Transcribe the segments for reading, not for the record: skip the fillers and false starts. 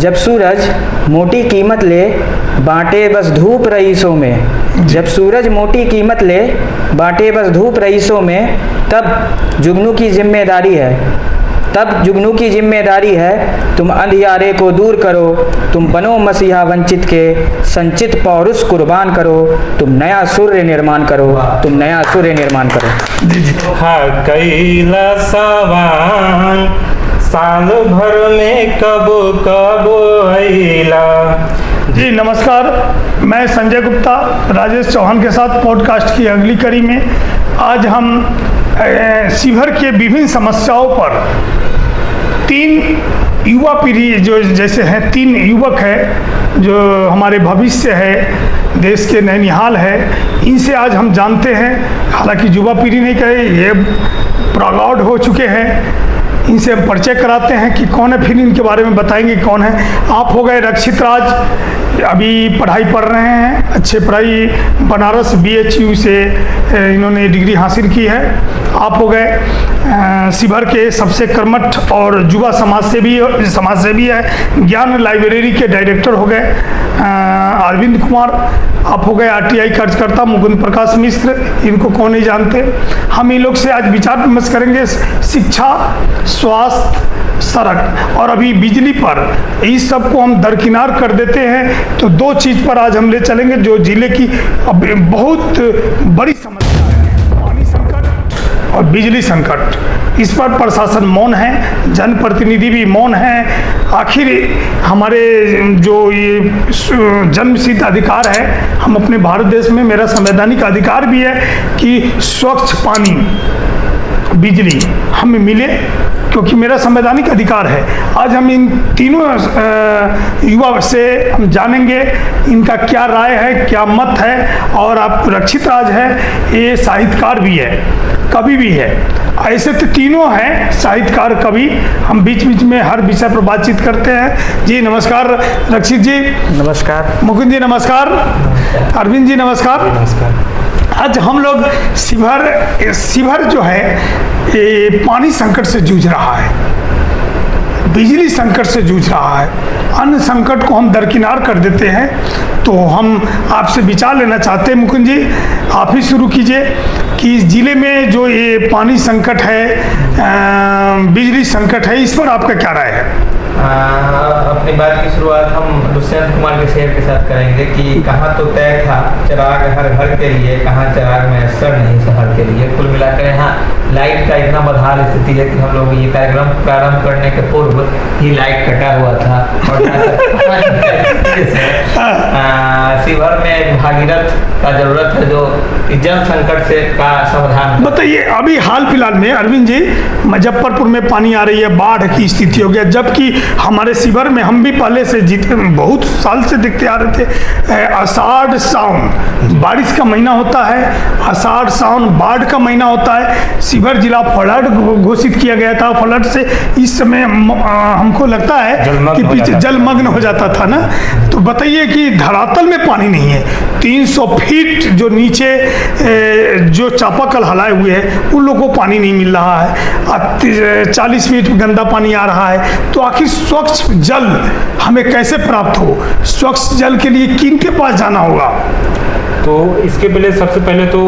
जब सूरज मोटी कीमत ले बांटे बस धूप रईसों में, जब सूरज मोटी कीमत ले बांटे बस धूप रईसों में, तब जुगनू की जिम्मेदारी है, तब जुगनू की जिम्मेदारी है तुम अंधियारे को दूर करो, तुम बनो मसीहा वंचित के संचित पौरुष कुर्बान करो, तुम नया सूर्य निर्माण करो, तुम नया सूर्य निर्माण करो। हाँ कैला सवान साल भर में कब कब अइला। जी नमस्कार, मैं संजय गुप्ता राजेश चौहान के साथ पॉडकास्ट की अगली कड़ी में आज हम शिवहर के विभिन्न समस्याओं पर तीन युवा पीढ़ी जो जैसे हैं, तीन युवक है जो हमारे भविष्य है, देश के नैनिहाल है, इनसे आज हम जानते हैं। हालांकि युवा पीढ़ी नहीं कहे, ये प्रगाढ़ हो चुके हैं, इनसे हम परिचय कराते हैं कि कौन है, फिर इनके बारे में बताएंगे कौन है। आप हो गए रक्षित राज, अभी पढ़ाई पढ़ रहे हैं, अच्छे पढ़ाई बनारस BHU से इन्होंने डिग्री हासिल की है। आप हो गए शिवहर के सबसे कर्मठ और युवा समाजसेवी है, ज्ञान लाइब्रेरी के डायरेक्टर हो गए अरविंद कुमार। आप हो गए RTI कार्यकर्ता मुकुंद प्रकाश मिश्र, इनको कौन नहीं जानते। हम इन लोग से आज विचार विमर्श करेंगे शिक्षा, स्वास्थ्य, सड़क और अभी बिजली पर। इस सब को हम दरकिनार कर देते हैं तो दो चीज़ पर आज हम ले चलेंगे जो जिले की अब बहुत बड़ी समस्या है, पानी संकट और बिजली संकट। इस पर प्रशासन मौन है, जनप्रतिनिधि भी मौन है। आखिर हमारे जो ये जन्मसिद्ध अधिकार है, हम अपने भारत देश में, मेरा संवैधानिक अधिकार भी है कि स्वच्छ पानी, बिजली हमें मिले, क्योंकि मेरा संवैधानिक अधिकार है। आज हम इन तीनों युवा से हम जानेंगे इनका क्या राय है, क्या मत है। और आप रक्षित राज है, ये साहित्यकार भी है, कवि भी है। ऐसे तो तीनों हैं, साहित्यकार, कवि। हम बीच बीच में हर विषय पर बातचीत करते हैं। जी नमस्कार रक्षित जी। नमस्कार। मुकुंद जी नमस्कार। अरविंद जी नमस्कार। नमस्कार। आज हम लोग शिवहर जो है ये पानी संकट से जूझ रहा है, बिजली संकट से जूझ रहा है, अन्य संकट को हम दरकिनार कर देते हैं। तो हम आपसे विचार लेना चाहते हैं, मुकुंद जी आप ही शुरू कीजिए कि इस जिले में जो ये पानी संकट है, बिजली संकट है, इस पर आपका क्या राय है? अपनी बात की शुरुआत हम दुष्यंत कुमार के शेर के साथ करेंगे कि कहाँ तो तय था चिराग हर घर के लिए, कहाँ चिराग में असर नहीं शहर के लिए। कुल मिलाकर यहाँ लाइट का इतना बदहाल स्थिति है कि हम लोग ये कार्यक्रम प्रारंभ करने के पूर्व ही लाइट कटा हुआ था। और शिवहर में भागीरथ का जरूरत है जो जल संकट से का समाधान। बताइए, अभी हाल फिलहाल में अरविंद जी मुजफ्फरपुर में पानी आ रही है, बाढ़ की स्थिति हो गया, जबकि हमारे शिवहर में हम भी पहले से बहुत साल से देखते आ रहे थे, आषाढ़ सावन बारिश का महीना होता है, आषाढ़ सावन बाढ़ का महीना होता है। शिवहर जिला फ्लड घोषित किया गया था। फ्लड से इस समय हमको लगता है कि पीछे जलमग्न हो जाता था ना। तो बताइए कि धरातल में पानी नहीं है, 300 फीट जो नीचे जो चापाकल हलाए हुए हैं उन लोगों को पानी नहीं मिल रहा है, 40 फीट गंदा पानी आ रहा है। तो आखिर स्वच्छ जल हमें कैसे प्राप्त हो? स्वच्छ जल के लिए किन के पास जाना होगा? तो इसके पहले सबसे पहले तो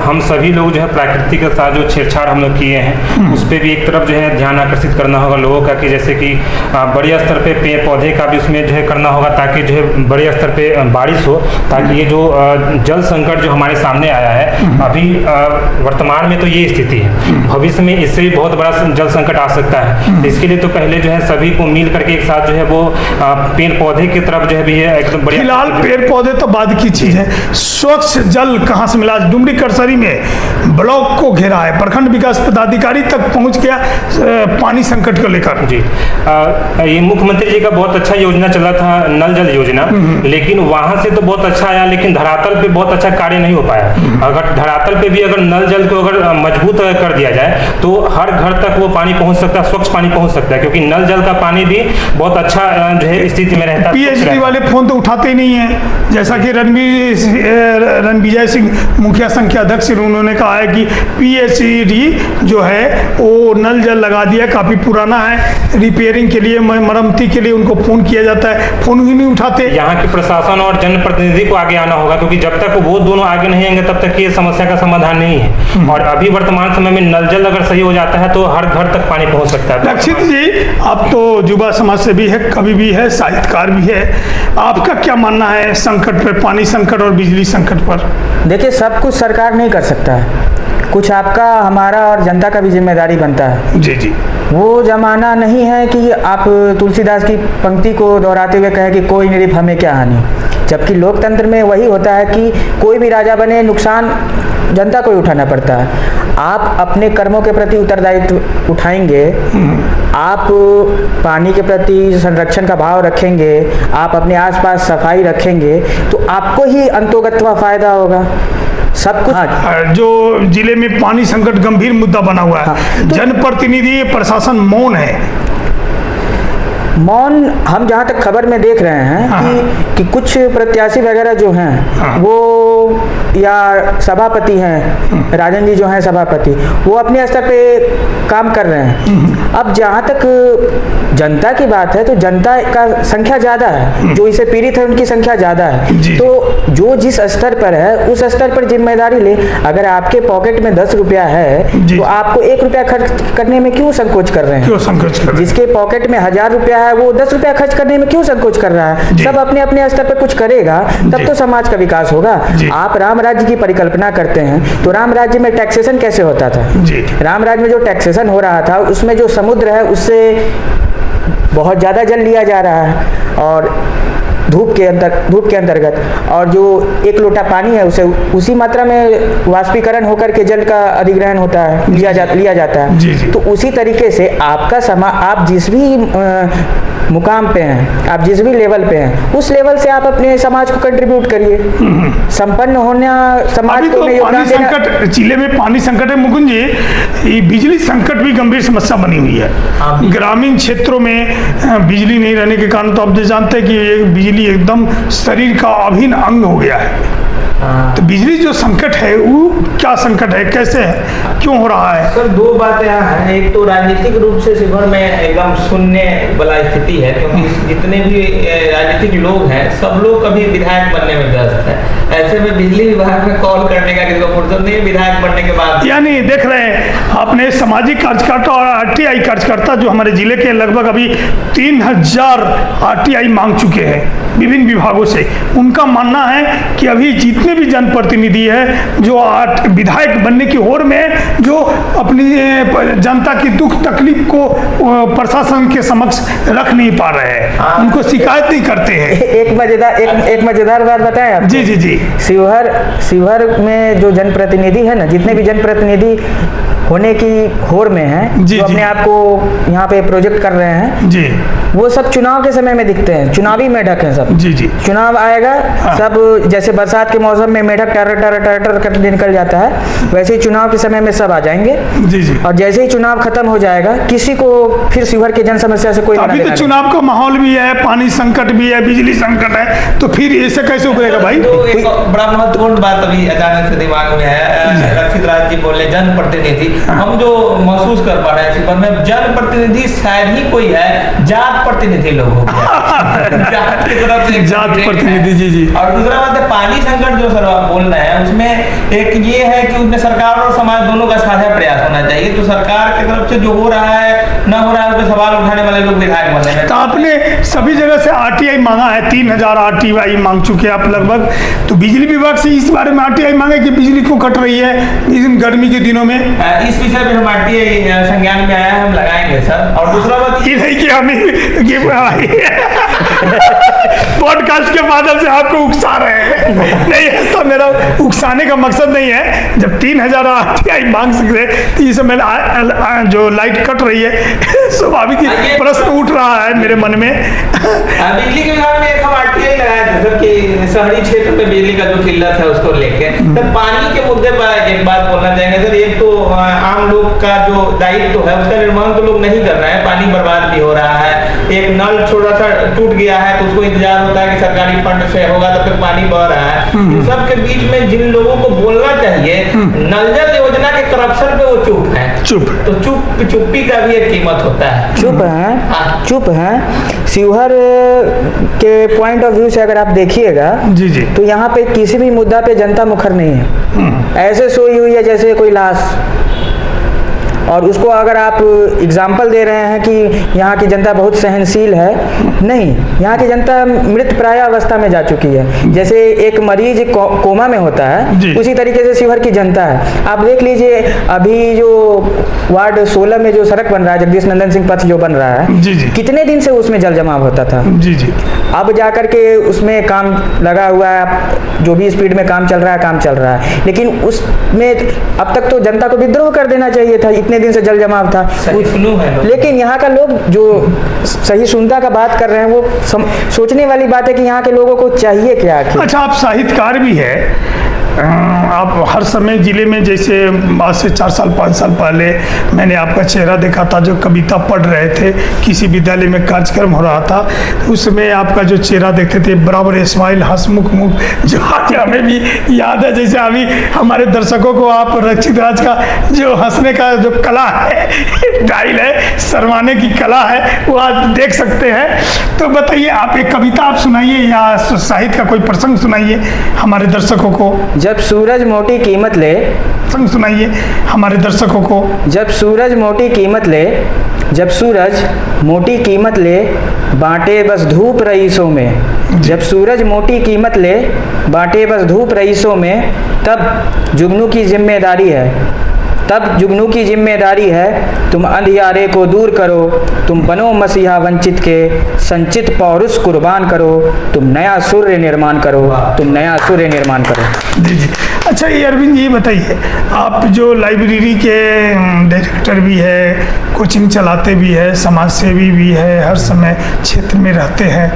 हम सभी लोग जो है प्रकृति के साथ जो छेड़छाड़ हम लोग किए हैं उस पर भी एक तरफ जो है ध्यान आकर्षित करना होगा लोगों का, कि जैसे कि बड़े स्तर पे पेड़ पौधे का भी उसमें जो है करना होगा, ताकि जो है बड़े स्तर पे बारिश हो, ताकि ये जो जल संकट जो हमारे सामने आया है अभी वर्तमान में तो ये स्थिति है, भविष्य में इससे भी बहुत बड़ा जल संकट आ सकता है। इसके लिए तो पहले जो है सभी को मिल करके एक साथ जो है वो पेड़ पौधे की तरफ जो है भी है एकदम बढ़िया। फिलहाल पेड़ पौधे तो बाद की चीज है, स्वच्छ जल कहाँ से मिला? डुमरी करसरी में ब्लॉक को घेरा है, प्रखंड विकास पदाधिकारी तक पहुंच गया पानी संकट को लेकर। जी ये मुख्यमंत्री जी का बहुत अच्छा योजना चला था, नल जल योजना, लेकिन वहां से तो बहुत अच्छा आया, लेकिन धरातल पे बहुत अच्छा कार्य नहीं हो पाया। अगर धरातल पे भी अगर नल जल को अगर मजबूत कर दिया जाए तो हर घर तक वो पानी पहुंच सकता है, स्वच्छ पानी पहुंच सकता है, क्योंकि नल जल का पानी भी बहुत अच्छा जो है स्थिति में रहता है। PhD वाले फोन तो उठाते ही नहीं है, जैसा कि रणवीर रणविजय सिंह मुखिया संघ के अध्यक्ष, उन्होंने कहा है कि PHED जो है वो नल जल लगा दिया, काफ़ी पुराना है, रिपेयरिंग के लिए मरम्मती के लिए उनको फ़ोन किया जाता है, फ़ोन ही नहीं उठाते। यहाँ के प्रशासन और जनप्रतिनिधि को आगे आना होगा, क्योंकि जब तक वो दोनों आगे नहीं आएंगे तब तक ये समस्या का समाधान नहीं है। और अभी वर्तमान समय में नल जल अगर सही हो जाता है तो हर घर तक पानी पहुँच सकता है। रक्षित जी, आप तो युवा समाज से भी है, कवि भी है, साहित्यकार भी है, आपका क्या मानना है संकट पर, पानी संकट और बिजली संकट पर? देखिए, सब कुछ सरकार नहीं कर सकता है, कुछ आपका, हमारा और जनता का भी जिम्मेदारी बनता है। जी जी। वो जमाना नहीं है कि आप तुलसीदास की पंक्ति को दोहराते हुए कहें कि कोई निरीफ हमें क्या हानि, जबकि लोकतंत्र में वही होता है कि कोई भी राजा बने, नुकसान जनता को ही उठाना पड़ता है। आप अपने कर्मों के प्रति उत्तरदायित्व उठाएंगे, आप पानी के प्रति संरक्षण का भाव रखेंगे, आप अपने आसपास सफाई रखेंगे, तो आपको ही अंतोगत्वा फायदा होगा। सब कुछ जो जिले में पानी संकट गंभीर मुद्दा बना हुआ है, जनप्रतिनिधि प्रशासन मौन है। मौन, हम जहाँ तक खबर में देख रहे हैं कि कुछ प्रत्याशी वगैरह जो हैं वो, या सभापति हैं, राजन जी जो हैं सभापति, वो अपने स्तर पे काम कर रहे हैं। अब जहाँ तक जनता की बात है तो जनता का संख्या ज़्यादा है, जो इसे पीड़ित है उनकी संख्या ज़्यादा है, तो जो जिस स्तर पर है उस स्तर पर जिम्मेदारी ले। अगर आपके पॉकेट में 10 रुपया है तो आपको 1 रुपया खर्च करने में क्यों संकोच कर रहे हैं? क्यों संकोच कर रहे हैं? जिसके पॉकेट में 1000 रुपया है वो 10 रुपया खर्च करने में क्यों संकोच कर रहा है? सब अपने अपने स्तर पर कुछ करेगा तब तो समाज का विकास होगा। आप राम राज्य की परिकल्पना करते हैं तो राम राज्य में टैक्सेशन कैसे होता था? राम राज्य में जो टैक्सेशन हो रहा था उसमें जो समुद्र है उससे बहुत ज़्यादा जल लिया जा रहा है, और धूप के अंतर्गत, और जो 1 लोटा पानी है उसे उसी मात्रा में वाष्पीकरण होकर के जल का अधिग्रहण होता है, लिया जाता है। तो उसी तरीके से आपका आप जिस भी मुकाम पे हैं, आप जिस भी लेवल पे हैं, उस लेवल से आप अपने समाज को कंट्रीब्यूट करिए। संपन्न होना समाज को पानी संकट, जिले में पानी संकट है मुकुंद जी, ये बिजली संकट भी गंभीर समस्या बनी हुई है। ग्रामीण क्षेत्रों में बिजली नहीं रहने के कारण तो आप जानते हैं कि बिजली एकदम शरीर का अभिन्न अंग हो गया है। तो बिजली जो संकट है वो क्या संकट है, कैसे है, क्यों हो रहा है? सर, 2 बातें यहाँ हैं। एक तो राजनीतिक रूप से शिवहर में एकदम शून्य वाला स्थिति है, क्योंकि जितने भी राजनीतिक लोग हैं सब लोग कभी विधायक बनने में व्यस्त है। ऐसे में बिजली विभाग में कॉल करने का किसी को फुर्सत नहीं है विधायक बनने के बाद। यानी देख रहे हैं आपने सामाजिक कार्यकर्ता और RTI कार्यकर्ता जो हमारे जिले के लगभग अभी 3000 RTI मांग चुके हैं विभिन्न विभागों से। उनका मानना है कि अभी जितने भी जनप्रतिनिधि है जो विधायक बनने की होड़ में, जो अपनी जनता की दुख तकलीफ को प्रशासन के समक्ष रख नहीं पा रहे हैं, उनको शिकायत नहीं करते हैं। एक मजेदार बात बताएं आप। जी जी जी। शिवहर में जो जनप्रतिनिधि है ना, जितने भी जनप्रतिनिधि होने की होड़ में हैं, जो अपने आप को यहाँ पे प्रोजेक्ट कर रहे हैं जी, वो सब चुनाव के समय में दिखते हैं, चुनावी मेढक हैं सब। जी जी। चुनाव आएगा, सब जैसे बरसात के मौसम में मेढक टर करके निकल जाता है, वैसे ही चुनाव के समय में सब आ जाएंगे। जी जी। और जैसे ही चुनाव खत्म हो जाएगा, किसी को फिर शिवहर की जन समस्या से कोई अभी तो चुनाव का माहौल भी है, पानी संकट भी है, बिजली संकट है, तो फिर ऐसे कैसे उभरेगा भाई? तो एक बड़ा महत्वपूर्ण बात अभी अचानक से दिमाग में है। रक्षित राज जी बोले जनप्रतिनिधि, हम जो महसूस कर पा रहे हैं शिवहर में, जनप्रतिनिधि शायद ही कोई है, जात प्रतिनिधि लोग हो गया। जात की तरफ से जात प्रतिनिधि। जी जी। और दूसरा बात है पानी संकट जो सर आप बोल रहे हैं, उसमें एक ये है कि उसमें सरकार और समाज दोनों का साझा प्रयास होना चाहिए। तो सरकार की तरफ से जो हो रहा है न हो रहा है, उस पर सवाल उठाने वाले लोग विधायक बनने में। तो आपने सभी जगह से RTI मांगा है, 3000 RTI मांग चुके हैं आप लगभग। तो बिजली विभाग से इस बारे में RTI मांगे कि बिजली क्यों कट रही है इन गर्मी के दिनों में? इस विषय पे हम RTI संज्ञान में आया है, हम लगाएंगे सर। और दूसरा बात ये नहीं कि हमें पॉडकास्ट के माध्यम से आपको उकसा रहे हैं, नहीं, ऐसा मेरा उकसाने का मकसद नहीं है। जब 3000 RTI मांग सकते तो इस समय जो लाइट कट रही है स्वाभाविक प्रश्न उठ रहा है मेरे मन में। बिजली के विभाग में एक हम RTI लगाए थे सर कि शहरी क्षेत्र में बिजली का जो किल्लत है उसको लेके। तो पानी के मुद्दे पर एक बात बोलना चाहेंगे सर। एक तो आम लोग का जो दायित्व है उसका निर्वहन तो लोग नहीं कर रहे हैं, पानी बर्बाद भी हो रहा है, एक नल थोड़ा सा टूट गया है तो उसको इंतजार होता है कि सरकारी फंड से होगा तो फिर पानी बह रहा है। इन सब के बीच में जिन लोगों को बोलना चाहिए, नल जल योजना के करप्शन पे वो चुप है। तो चुप्पी का भी एक कीमत होता है। चुप हैं। शिवहर के पॉइंट ऑफ व्यू से अगर आप देखिएगा जी जी, तो यहाँ पे किसी भी मुद्दा पे जनता मुखर नहीं है। ऐसे सोई हुई है जैसे कोई लाश। और उसको अगर आप एग्जाम्पल दे रहे हैं कि यहाँ की जनता बहुत सहनशील है, नहीं, यहाँ की जनता मृत प्राय अवस्था में जा चुकी है। जैसे एक मरीज कोमा में होता है, उसी तरीके से शिवहर की जनता है। आप देख लीजिए अभी जो वार्ड 16 में जो सड़क बन रहा है, जगदीश नंदन सिंह पथ जो बन रहा है, जी जी, कितने दिन से उसमें जल जमाव होता था। जी जी, अब जाकर के उसमें काम लगा हुआ है, जो भी स्पीड में काम चल रहा है, लेकिन उसमें अब तक तो जनता को विद्रोह कर देना चाहिए था। इतने दिन से जल जमाव था, लेकिन यहाँ का लोग जो सही सुनता का बात कर रहे हैं, वो सोचने वाली बात है कि यहाँ के लोगों को चाहिए क्या। अच्छा, आप साहित्यकार भी है, आप हर समय जिले में, जैसे आज से 4 साल 5 साल पहले मैंने आपका चेहरा देखा था जो कविता पढ़ रहे थे, किसी विद्यालय में कार्यक्रम हो रहा था, उस समय आपका जो चेहरा देखते थे बराबर स्माइल, हंसमुख मुख, जो आज हमें भी याद है। जैसे अभी हमारे दर्शकों को आप रक्षित राज का जो हंसने का जो कला है, स्टाइल है, शर्माने की कला है, वो आज देख सकते हैं। तो बताइए, आप एक कविता आप सुनाइए या साहित्य का कोई प्रसंग सुनाइए हमारे दर्शकों को। जब सूरज मोटी कीमत ले, सुनाइए हमारे दर्शकों को। जब सूरज मोटी कीमत ले, जब सूरज मोटी कीमत ले, बांटे बस धूप रईसों में। जब सूरज मोटी कीमत ले, बांटे बस धूप रईसों में, तब जुगनू की जिम्मेदारी है, तब जुगनू की जिम्मेदारी है, तुम अंधियारे को दूर करो, तुम बनो मसीहा वंचित के, संचित पौरुष कुर्बान करो, तुम नया सूर्य निर्माण करो, तुम नया सूर्य निर्माण करो। जी जी। अच्छा, ये अरविंद जी बताइए, आप जो लाइब्रेरी के डायरेक्टर भी है, कोचिंग चलाते भी है, समाज सेवी भी है, हर समय क्षेत्र में रहते हैं,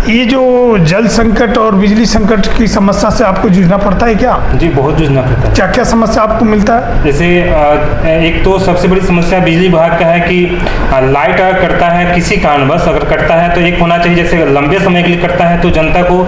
ये जो जल संकट और बिजली संकट की समस्या से आपको जूझना पड़ता है क्या? जी, बहुत जूझना पड़ता है। क्या क्या समस्या आपको मिलता है? जैसे एक तो सबसे बड़ी समस्या बिजली विभाग का है कि लाइट अगर कटता है किसी कारणवश, अगर कटता है तो एक होना चाहिए, जैसे लंबे समय के लिए कटता है तो जनता को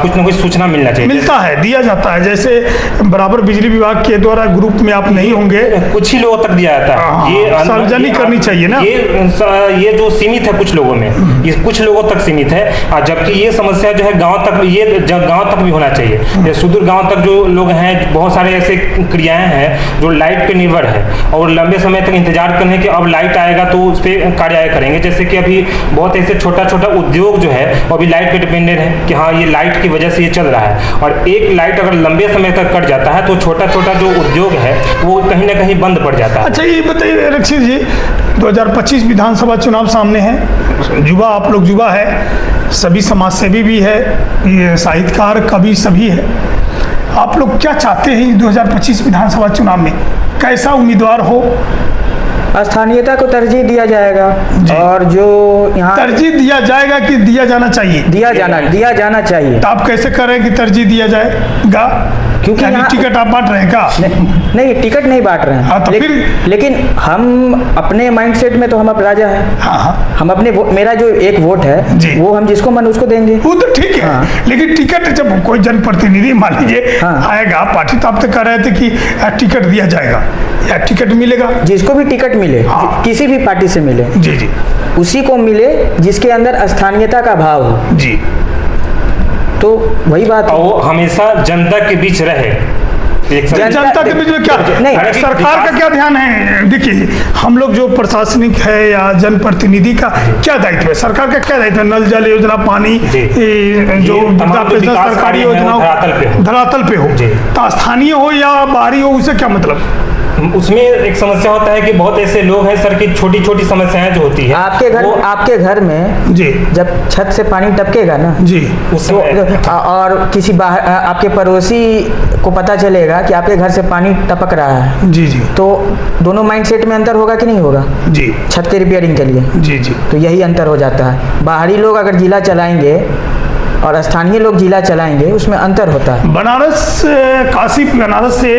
कुछ ना कुछ सूचना मिलना चाहिए। मिलता है, दिया जाता है, जैसे बराबर बिजली विभाग के द्वारा ग्रुप में आप नहीं होंगे, कुछ ही लोगों तक दिया जाता है। ये सार्वजनिक करनी चाहिए ना, ये जो सीमित है कुछ लोगों में, ये कुछ लोगों तक सीमित है, जबकि ये समस्या जो है गांव तक, ये गांव तक भी होना चाहिए। सुदूर गांव तक जो लोग हैं, बहुत सारे ऐसे क्रियाएं हैं जो लाइट पे निर्भर है और लंबे समय तक इंतजार कर रहे हैं कि अब लाइट आएगा तो उस पर कार्य करेंगे। जैसे कि अभी बहुत ऐसे छोटा छोटा उद्योग जो है वो अभी लाइट पे डिपेंडेंट है कि हाँ, ये लाइट की वजह से ये चल रहा है, और एक लाइट अगर लंबे समय तक कट जाता है तो छोटा छोटा जो उद्योग है वो कहीं ना कहीं बंद पड़ जाता है। अच्छा, ये बताइए रक्षित जी, 2025 विधानसभा चुनाव सामने है, युवा, आप लोग युवा है, सभी समाज सेवी भी है, ये साहित्यकार, कवि सभी है, आप लोग क्या चाहते हैं 2025 विधानसभा चुनाव में? कैसा उम्मीदवार हो? स्थानीयता को तरजीह दिया जाएगा, और जो यहाँ तरजीह दिया जाएगा कि दिया जाना चाहिए? दिया जाना चाहिए। तो आप कैसे कर रहे हैं कि तरजीह दिया जाएगा? क्योंकि टिकट आप बांट रहे हैं क्या? नहीं, टिकट नहीं बांट रहे हैं। हाँ, तो लेकिन हम अपने माइंडसेट में तो हम अब राजा हैं। हाँ, हम अपने मेरा जो एक वोट है जी, वो हम जिसको मन उसको देंगे। वो तो ठीक है। हाँ। लेकिन टिकट जब कोई जनप्रतिनिधि मान लीजिए आएगा, पार्टी तो आप तो कह रहे थे कि टिकट दिया जाएगा या टिकट मिलेगा, जिसको भी टिकट मिले, किसी भी पार्टी से मिले, जी जी, उसी को मिले जिसके अंदर स्थानीयता का भाव हो। जी, तो वही बात है, वो हमेशा जनता के बीच रहे। जनता के बीच में क्या नहीं, सरकार का क्या ध्यान है? देखिए, हम लोग जो प्रशासनिक है या जनप्रतिनिधि का क्या दायित्व है? सरकार का क्या दायित्व है? नल जल योजना, पानी, जो सरकारी योजना धरातल पे हो, तो स्थानीय हो या बाहरी हो, उससे क्या मतलब? उसमें एक समस्या होता है कि बहुत ऐसे लोग हैं सर की छोटी छोटी समस्याएं जो होती है आपके घर में जी, जब छत से पानी टपकेगा ना जी, तो और किसी बाहर आपके पड़ोसी को पता चलेगा कि आपके घर से पानी टपक रहा है, जी जी, तो दोनों माइंडसेट में अंतर होगा कि नहीं होगा? जी, छत के रिपेयरिंग के लिए, जी जी, तो यही अंतर हो जाता है। बाहरी लोग अगर जिला चलाएंगे और स्थानीय लोग जिला चलाएंगे, उसमें अंतर होता है। बनारस काशी बनारस से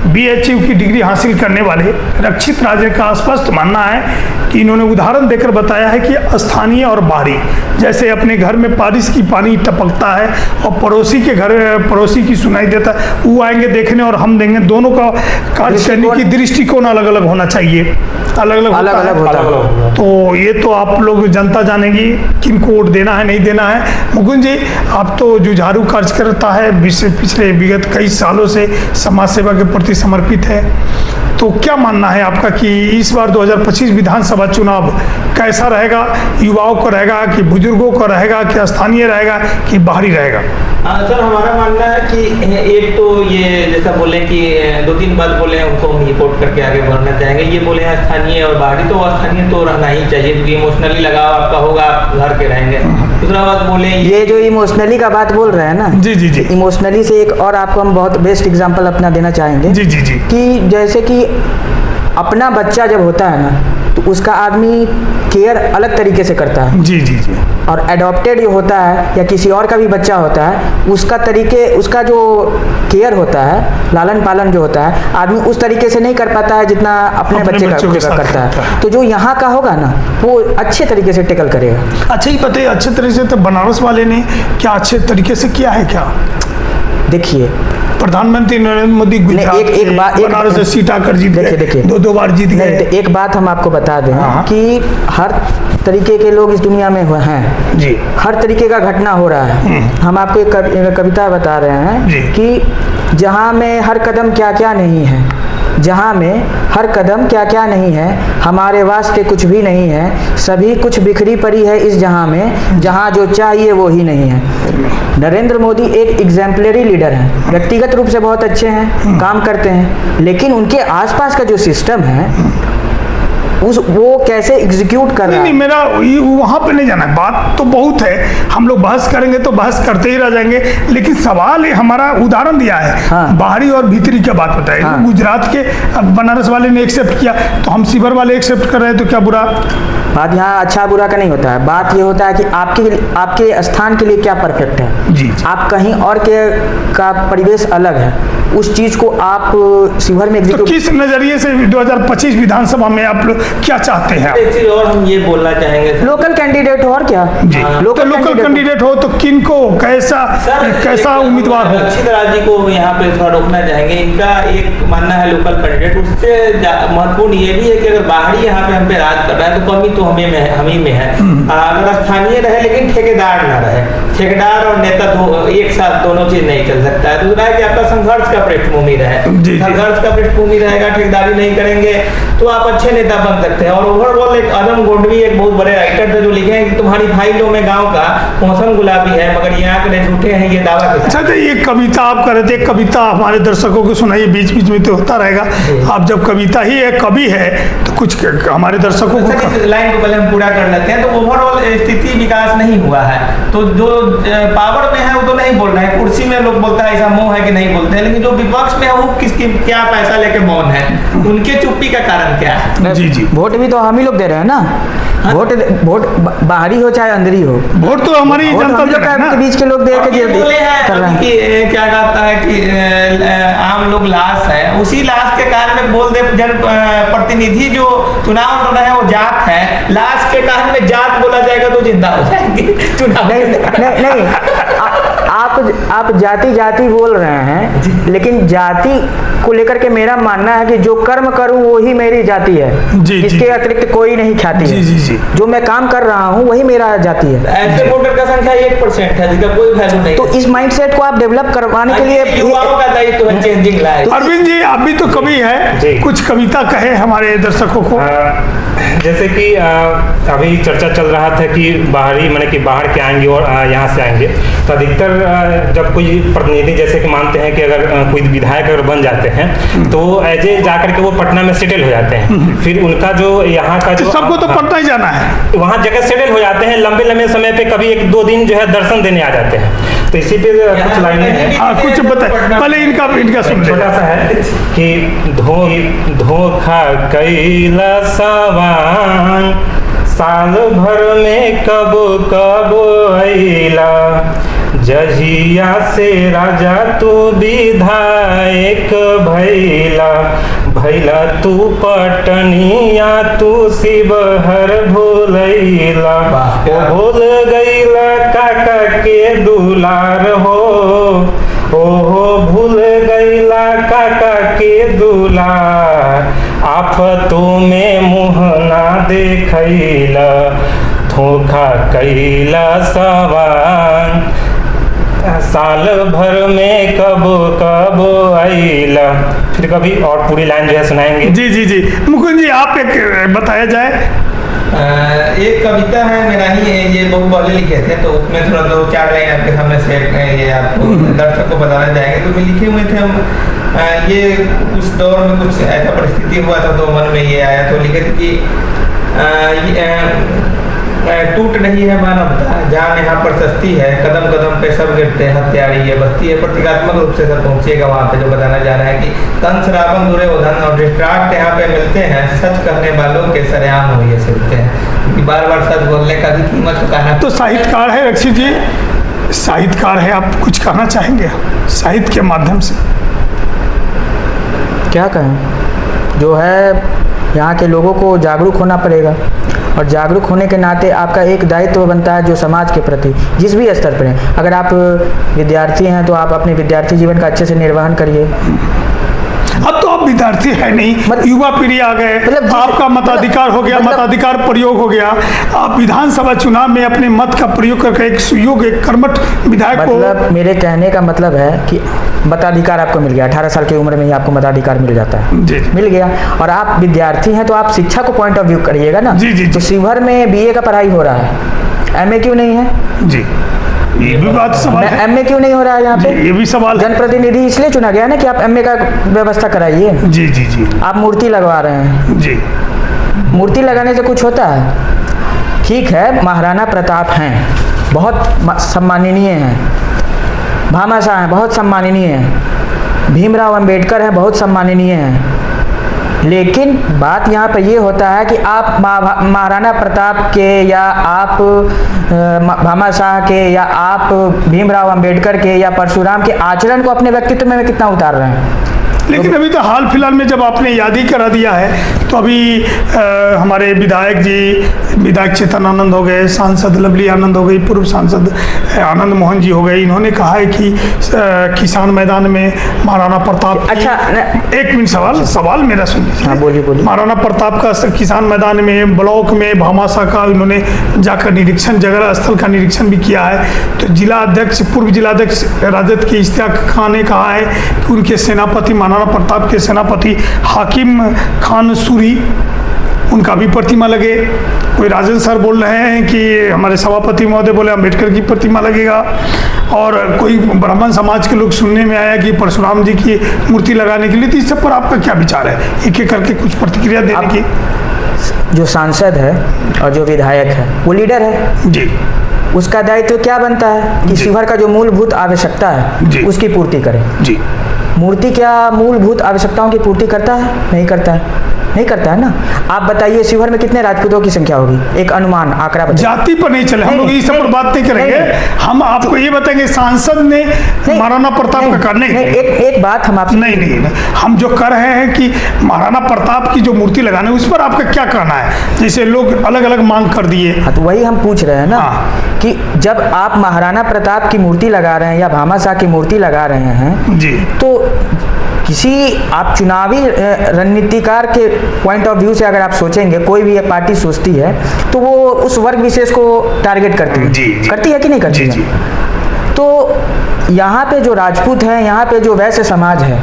BHU की डिग्री हासिल करने वाले रक्षित राजे का स्पष्ट मानना है कि इन्होंने उदाहरण देकर बताया है कि स्थानीय और बाहरी, जैसे अपने घर में बारिश की पानी टपकता है और पड़ोसी के घर पड़ोसी की सुनाई देता है, वो आएंगे देखने और हम देंगे, दोनों का कार्य करने की दृष्टिकोण अलग अलग होना चाहिए, अलग अलग होता है। तो ये तो आप लोग जनता जानेगी किनको वोट देना है नहीं देना है। मुकुंद जी, आप तो जुझारू कार्यकर्ता है, पिछले विगत कई सालों से समाज सेवा के प्रति समर्पित है, तो क्या मानना है आपका कि इस बार 2025 विधानसभा चुनाव कैसा रहेगा? युवाओं को रहेगा कि बुजुर्गों को रहेगा कि स्थानीय रहेगा कि बाहरी रहेगा? सर, हमारा मानना है कि एक तो ये जैसा बोले कि 2-3 बात बोले उनको हम रिपोर्ट करके आगे बढ़ना चाहेंगे। ये बोले हैं स्थानीय और बाहरी, तो स्थानीय तो रहना ही चाहिए क्योंकि इमोशनली लगाव आपका होगा, आप घर के रहेंगे। दूसरा बात बोले ये जो इमोशनली का बात बोल रहे हैं ना, जी इमोशनली से एक और आपको हम बहुत बेस्ट एग्जांपल अपना देना चाहेंगे जी कि जैसे कि अपना बच्चा जब होता है ना तो उसका आदमी केयर अलग तरीके से करता है जी और एडॉप्टेड जो होता है या किसी और का भी बच्चा होता है उसका जो केयर होता है, लालन पालन जो होता है, आदमी उस तरीके से नहीं कर पाता है जितना अपने बच्चे का करता है। तो जो यहाँ का होगा ना वो अच्छे तरीके से टेकल करेगा। अच्छा, ही पता है अच्छे तरीके से तो बनारस वाले ने क्या अच्छे तरीके से किया है क्या? देखिए, प्रधानमंत्री नरेंद्र मोदी बनारस से सीट आकर जीत गए, देखिए 2 बार जीत गए। तो एक बात हम आपको बता दें कि हर तरीके के लोग इस दुनिया में हैं जी, हर तरीके का घटना हो रहा है। हम आपको एक कविता बता रहे हैं कि जहाँ में हर कदम क्या क्या नहीं है, जहाँ में हर कदम क्या क्या नहीं है, हमारे वास्ते कुछ भी नहीं है, सभी कुछ बिखरी पड़ी है इस जहाँ में, जहाँ जो चाहिए वो ही नहीं है। नरेंद्र मोदी एक एग्जाम्पलरी लीडर हैं, व्यक्तिगत रूप से बहुत अच्छे हैं, काम करते हैं, लेकिन उनके आसपास का जो सिस्टम है वो कैसे एग्जीक्यूट कर रहा है। नहीं, मेरा वहाँ पे नहीं जाना है, बात तो बहुत है, हम लोग बहस करेंगे तो बहस करते ही रह जाएंगे, लेकिन सवाल हमारा उदाहरण दिया है बाहरी और भीतरी क्या बात बताए। गुजरात के बनारस वाले ने एक्सेप्ट किया तो हम शिवहर वाले एक्सेप्ट कर रहे हैं, तो क्या बुरा बात? यहाँ अच्छा बुरा का नहीं होता है, बात ये होता है कि आपके स्थान के लिए क्या परफेक्ट है। जी। आप कहीं और का परिवेश अलग है, उस चीज को आप शिवहर में तो किस नजरिए से 2025 विधानसभा में आप लोग क्या चाहते हैं? एक चीज और हम ये बोलना चाहेंगे, लोकल कैंडिडेट हो और क्या जी, लोकल कैंडिडेट हो तो किनको कैसा उम्मीदवार हो? रक्षित राज जी को यहाँ पे थोड़ा रोकना चाहेंगे। इनका एक मानना है लोकल कैंडिडेट, उससे महत्वपूर्ण ये भी है कि अगर बाहरी यहाँ पे हम पे राज कर रहा है तो कमी तो हम ही में है। अगर स्थानीय रहे लेकिन ठेकेदार ना रहे, ठेकेदार और नेता एक साथ दोनों चीज नहीं चल सकता है। दूसरा है कि आपका संघर्ष का पृष्ठभूमि रहे, संघर्ष का पृष्ठभूमि रहेगा, ठेकेदारी नहीं करेंगे तो आप अच्छे नेता बन सकते हैं। और ओवरऑल एक अदम गोडवी एक बहुत बड़े राइटर थे जो लिखे हैं कि तुम्हारी फाइलों में गांव का मौसम गुलाबी है मगर यहाँ के झूठे हैं, ये दावा किया। अच्छा, ये कविता आप कर रहे थे, कविता हमारे दर्शकों को सुनाइए, बीच बीच में तो होता रहेगा। आप जब कविता ही है, कवि है, तो कुछ हमारे दर्शकों को लाइन को पहले हम पूरा कर लेते हैं। तो ओवरऑल स्थिति विकास नहीं हुआ है, तो जो पावर में है वो तो नहीं बोल रहे हैं, कुर्सी में लोग बोलता है ऐसा मोह है कि नहीं बोलते हैं, लेकिन जो विपक्ष में है वो किसकी क्या पैसा लेके मौन है, उनके चुप्पी का कारण क्या है? जी, वोट भी तो हम ही लोग दे रहे हैं ना। वोट बाहरी हो चाहे अंदरी हो, वोट तो हमारी जनता के बीच के लोग दे के कर रहे हैं कि क्या कहता है कि आम लोग लाश है, उसी लाश के कारण में बोल दे जन प्रतिनिधि जो चुनाव लड़ रहे हैं वो जात है, लाश के कारण में जात बोला जाएगा तो जिंदा हो जाएंगे चुनाव। नहीं, आप जाति बोल रहे हैं, लेकिन जाति को लेकर के मेरा मानना है कि जो कर्म करूं वो ही मेरी जाति है, इसके अतिरिक्त कोई नहीं ख्याति है। जो मैं काम कर रहा हूं वही मेरा जाति है। ऐसे वोटर का संख्या 1% है जिसका कोई वैल्यू नहीं। तो इस माइंडसेट को आप डेवलप करवाने के लिए युवाओं का दायित्व है चेंजिंग लाइफ। अरविंद जी, आप भी तो कवि है, कुछ कविता कहे हमारे दर्शकों को। जैसे कि अभी चर्चा चल रहा था कि बाहरी माने कि बाहर के आएंगे और यहाँ से आएंगे, तो अधिकतर जब कोई प्रतिनिधि जैसे कि मानते हैं कि अगर कोई विधायक अगर बन जाते हैं तो एज ए जाकर के वो पटना में सेटल हो जाते हैं, फिर उनका जो यहाँ का जो सबको तो पटना ही जाना है, वहाँ जगह सेटल हो जाते हैं, लंबे समय पे कभी 1-2 दिन जो है दर्शन देने आ जाते हैं। तो इसी पे कुछ लाइनें हैं, कुछ बताए पहले इनका सुन छोटा सा है कि धोखा कैला सवांग साल भर में कब अइला, जहिया से राजा तू विधायक भैला, भैला तू पटनिया तू शिवहर भूलैला, ओ भूल गईला काका के दुलार हो, ओहो भूल गईला काका के दुलार, आफतों में मुँह ना देखैला, धोखा कैला सवार, साल भर में कब कब आइला। फिर कभी और पूरी लाइन जो है सुनाएंगे। जी जी जी मुकुंद जी, आप एक बताया जाए। एक कविता है मेरा ही है, ये बहुत पहले लिखे थे, तो उसमें थोड़ा 2-4 लाइन आपके सामने शेयर ये आपको दर्शक को बताना चाहेंगे। तो मैं लिखे हुए थे हम, ये उस दौर में कुछ ऐसा परिस्थिति हुआ था तो मन में ये आया, तो लिखे थे कि टूट रही है मानवता, जान यहाँ पर सस्ती है, कदम कदम पे सब गिरते हैं, हत्यारी ये बस्ती है। प्रतीकात्मक रूप से सर पहुंचेगा वहाँ पे, जो बताना जा रहा है कि कंस रावण दुर्योधन और धृतराष्ट्र यहाँ पे मिलते हैं, सच कहने वालों के सरेआम हो ये सिलते हैं, क्योंकि बार बार सच बोलने का भी कीमत चुकाना। तो साहित्यकार है रक्षित जी, साहित्यकार है, आप कुछ कहना चाहेंगे साहित्य के माध्यम से? क्या कहें, जो है यहाँ के लोगों को जागरूक होना पड़ेगा, और जागरूक होने के नाते आपका एक दायित्व बनता है जो समाज के प्रति जिस भी स्तर पर है। अगर आप विद्यार्थी हैं तो आप अपने विद्यार्थी जीवन का अच्छे से निर्वहन करिए। अब तो आप विद्यार्थी है नहीं, युवा पीढ़ी आ गए, मतलब आपका मताधिकार हो गया, मताधिकार प्रयोग हो गया, आप विधानसभा चुनाव में अपने मत का प्रयोग करके एक सुयोग्य कर्मठ विधायक को। मतलब मेरे कहने का मतलब है कि मताधिकार आपको मिल गया, 18 साल की उम्र में ही आपको मताधिकार मिल जाता है। जी मिल गया, और आप विद्यार्थी हैं तो आप शिक्षा को पॉइंट ऑफ व्यू करिएगा ना। जी जी तो शिवहर में BA का पढ़ाई हो रहा है, MA क्यों नहीं है? जी, ये भी बात सवाल है। MA क्यों नहीं हो रहा है यहाँ पे? ये भी सवाल है। जनप्रतिनिधि इसलिए चुना गया ना कि आप MA का व्यवस्था कराइए। जी जी जी आप मूर्ति लगवा रहे हैं, जी, मूर्ति लगाने से कुछ होता है? ठीक है, महाराणा प्रताप हैं, बहुत सम्माननीय हैं, भामाशाह हैं, बहुत सम्माननीय हैं, भीमराव अंबेडकर हैं, बहुत सम्माननीय हैं, लेकिन बात यहाँ पर ये होता है कि आप महाराणा प्रताप के या आप भामाशाह के या आप भीमराव अंबेडकर के या परशुराम के आचरण को अपने व्यक्तित्व में कितना उतार रहे हैं। लेकिन अभी तो हाल फिलहाल में जब आपने याद ही करा दिया है, तो अभी हमारे विधायक जी, विधायक चेतन आनंद हो गए, सांसद लवली आनंद हो गई, पूर्व सांसद आनंद मोहन जी हो गए, इन्होंने कहा है कि किसान मैदान में महाराणा प्रताप। अच्छा, एक मिनट, सवाल मेरा सुन लीजिए। हाँ, बोलिए बोलिए। महाराणा प्रताप का किसान मैदान में, ब्लॉक में, भामाशाह का इन्होंने जाकर निरीक्षण, जगह स्थल का निरीक्षण भी किया है। तो जिला अध्यक्ष, पूर्व जिलाध्यक्ष राजद के इश्तियाक खान ने कहा है कि उनके सेनापति, महाराणा प्रताप के सेनापति हाकिम खान सूरी, उनका भी प्रतिमा लगे। कोई राजन सर बोल रहे हैं कि हमारे सभापति महोदय बोले अम्बेडकर की प्रतिमा लगेगा, और कोई ब्राह्मण समाज के लोग सुनने में आया कि परशुराम जी की मूर्ति लगाने के लिए। तो इस सब पर आपका क्या विचार है, एक एक करके कुछ प्रतिक्रिया देने की? जो सांसद है और जो विधायक है वो लीडर है जी, उसका दायित्व क्या बनता है कि शिवहर का जो मूलभूत आवश्यकता है उसकी पूर्ति करे। जी, मूर्ति क्या मूलभूत आवश्यकताओं की पूर्ति करता है? नहीं करता है, नहीं करता है ना। आप बताइए शिवहर में कितने राजपूतों की संख्या होगी? एक अनुमान आंकड़ा बताइए। जाति पर नहीं चले हम लोग, इस सब पर बात नहीं करेंगे। हम आपको ये बताएंगे सांसद ने महाराणा प्रताप का करने एक बात हम आपसे नहीं, हम जो कर रहे हैं कि महाराणा प्रताप की जो मूर्ति लगाने, उस पर आपका क्या कहना है? जैसे लोग अलग अलग मांग कर दिए। हाँ, तो वही हम पूछ रहे हैं ना। हाँ। कि जब आप महाराणा प्रताप की मूर्ति लगा रहे हैं या भामाशाह की मूर्ति लगा रहे हैं जी, तो किसी आप चुनावी रणनीतिकार के पॉइंट ऑफ व्यू से अगर आप सोचेंगे, कोई भी पार्टी सोचती है तो वो उस वर्ग विशेष को टारगेट करती है। जी, जी, करती है कि नहीं करती जी, है? जी। तो यहाँ पे जो राजपूत हैं, यहाँ पे जो वैश्य समाज है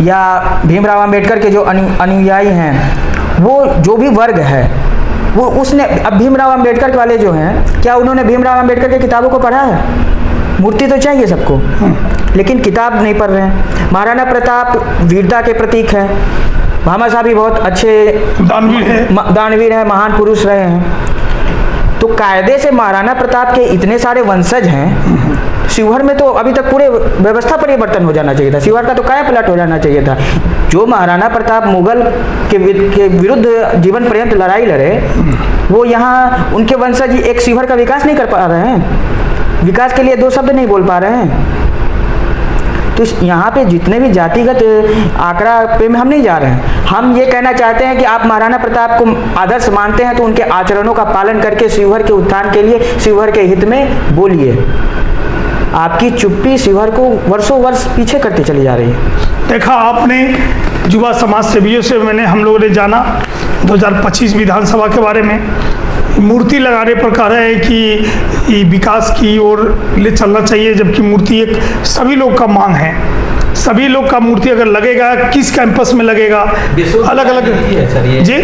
या भीमराव अंबेडकर के जो अनुयायी हैं, वो जो भी वर्ग है वो उसने, अब भीमराव अंबेडकर वाले जो हैं, क्या उन्होंने भीमराव अंबेडकर की किताबों को पढ़ा है? मूर्ति तो चाहिए सबको, लेकिन किताब नहीं पढ़ रहे हैं। महाराणा प्रताप वीरता के प्रतीक है, भामाशाह भी बहुत अच्छे दानवीर हैं, महान पुरुष रहे हैं। तो कायदे से महाराणा प्रताप के इतने सारे वंशज हैं, शिवहर में तो अभी तक पूरे व्यवस्था परिवर्तन हो जाना चाहिए था। शिवहर का तो काया पलट हो जाना चाहिए था। जो महाराणा प्रताप मुगल के विरुद्ध जीवन पर्यंत लड़ाई लड़े, वो यहाँ उनके वंशज एक शिवहर का विकास नहीं कर पा रहे हैं। विकास के लिए दो शब्द नहीं बोल पा रहे हैं। तो यहाँ पे जितने भी जातिगत आंकड़ा पे में हम नहीं जा रहे हैं। हम ये कहना चाहते हैं कि आप महाराणा प्रताप को आदर्श मानते हैं तो उनके आचरणों का पालन करके शिवहर के उत्थान के लिए, शिवहर के हित में बोलिए। आपकी चुप्पी शिवहर को वर्षों वर्ष पीछे करते चली जा रही है। देखा आपने युवा समाज सेवियों से हम लोगों ने जाना 2025 विधानसभा के बारे में, मूर्ति लगाने पर कह रहे हैं कि ये विकास की ओर ले चलना चाहिए, जबकि मूर्ति एक सभी लोग का मांग है। सभी लोग का मूर्ति अगर लगेगा, किस कैंपस में लगेगा, अलग अलग जी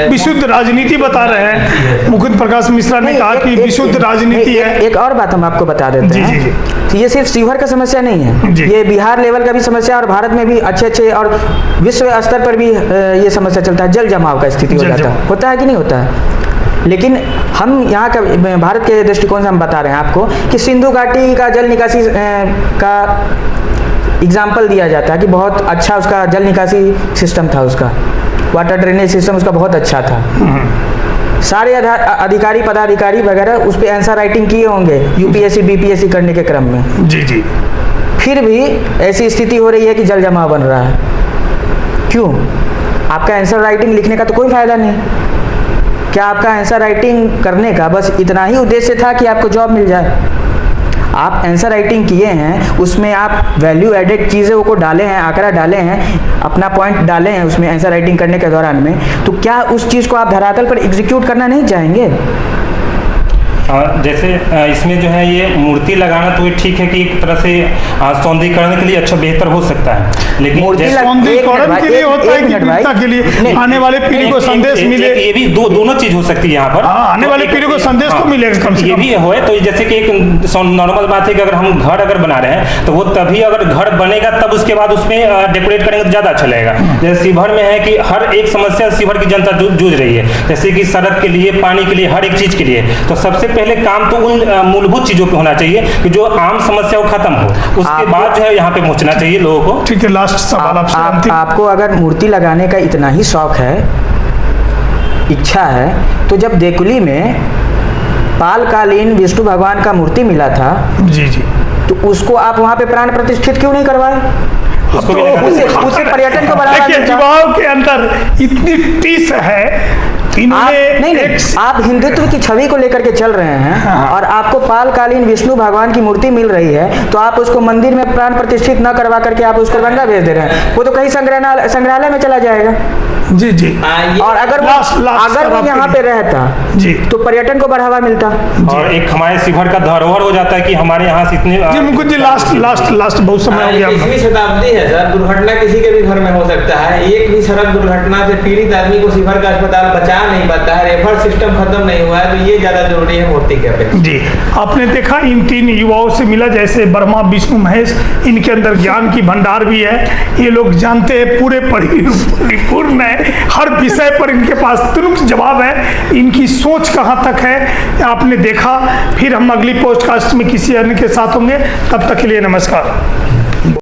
विशुद्ध राजनीति बता रहे हैं। मुकुंद प्रकाश मिश्रा ने कहा कि विशुद्ध राजनीति है। एक और बात हम आपको बता देते हैं। जी। ये सिर्फ शिवहर का समस्या नहीं है, ये बिहार लेवल का भी समस्या और भारत में भी अच्छे और विश्व स्तर पर भी ये समस्या चलता है। जल जमाव का स्थिति होता है कि नहीं होता है। लेकिन हम यहाँ का भारत के दृष्टिकोण से हम बता रहे हैं आपको कि सिंधु घाटी का जल निकासी का एग्जाम्पल दिया जाता है कि बहुत अच्छा उसका जल निकासी सिस्टम था, उसका वाटर ड्रेनेज सिस्टम उसका बहुत अच्छा था। सारे अधिकारी पदाधिकारी वगैरह उस पर आंसर राइटिंग किए होंगे यूपीएससी बीपीएससी करने के क्रम में। जी। फिर भी ऐसी स्थिति हो रही है कि जल जमाव बन रहा है। क्यों? आपका आंसर राइटिंग लिखने का तो कोई फायदा नहीं। क्या आपका आंसर राइटिंग करने का बस इतना ही उद्देश्य था कि आपको जॉब मिल जाए? आप आंसर राइटिंग किए हैं, उसमें आप वैल्यू एडेड चीज़ों को डाले हैं, आंकड़ा डाले हैं, अपना पॉइंट डाले हैं उसमें आंसर राइटिंग करने के दौरान में, तो क्या उस चीज़ को आप धरातल पर एग्जीक्यूट करना नहीं चाहेंगे? जैसे इसमें जो है ये मूर्ति लगाना तो ये ठीक है कि एक तरह से सौंदर्यीकरण के लिए अच्छा बेहतर हो सकता है, लेकिन सौंदर्यीकरण के लिए होता है कि विविधता के लिए आने वाले पीढ़ी को संदेश मिले। ये भी दोनों चीज हो सकती है यहाँ पर। आने वाले पीढ़ी को संदेश तो मिलेगा कम से कम। ये भी है तो जैसे कि एक नॉर्मल बात है कि अगर हम घर अगर बना रहे हैं तो वो तभी अगर घर बनेगा तब उसके बाद उसमें डेकोरेट करेंगे तो ज़्यादा अच्छा लगेगा। जैसे शिवहर में है कि हर एक समस्या शिवहर की जनता जूझ रही है, जैसे कि सड़क के लिए, पानी के लिए, हर एक चीज़ के लिए। तो सबसे पहले काम तो उन मूलभूत चीज़ों पे होना चाहिए कि जो आम समस्या वो खत्म हो, उसके बाद जो है यहाँ पे पहुँचना चाहिए लोगों को। ठीक है, लास्ट सवाल आपको अगर मूर्ति लगाने का इतना ही शौक है, इच्छा है, तो जब देकुली में पालकालीन विष्णु भगवान का मूर्ति मिला था जी तो उसको आप वहाँ पे प्राण प्रतिष्ठित क्यों नहीं करवाए? उसे पर्यटन को बढ़ावा देखिए, युवाओं के अंदर इतनी टीस है। नहीं, आप हिंदुत्व की छवि को लेकर के चल रहे हैं और आपको पालकालीन विष्णु भगवान की मूर्ति मिल रही है तो आप उसको मंदिर में प्राण प्रतिष्ठित न करवा करके आप उसको गंगा भेज दे रहे हैं। वो तो कहीं संग्रहालय में चला जाएगा। जी और अगर वो यहाँ पे रहता जी तो पर्यटन को बढ़ावा मिलता और एक हमारे शिवहर का धरोहर हो जाता है कि हमारे यहाँ से इतने जी। मुकुंद जी लास्ट बहुत समय हो गया। 21वीं शताब्दी है सर, दुर्घटना किसी के भी घर में हो सकता है। एक भी सड़क दुर्घटना से पीड़ित आदमी को शिवहर का अस्पताल बचा नहीं पाता है, रेफर सिस्टम खत्म नहीं हुआ है, तो ये ज्यादा जरूरी है मूर्ति के अपेक्षा। जी, आपने देखा इन तीन युवाओं से मिला, जैसे ब्रह्मा विष्णु महेश, इनके अंदर ज्ञान की भंडार भी है। ये लोग जानते हैं, पूरे परिपूर्ण है, हर विषय पर इनके पास तुरंत जवाब है। इनकी सोच कहाँ तक है आपने देखा। फिर हम अगली पॉडकास्ट में किसी अन्य के साथ होंगे, तब तक के लिए नमस्कार।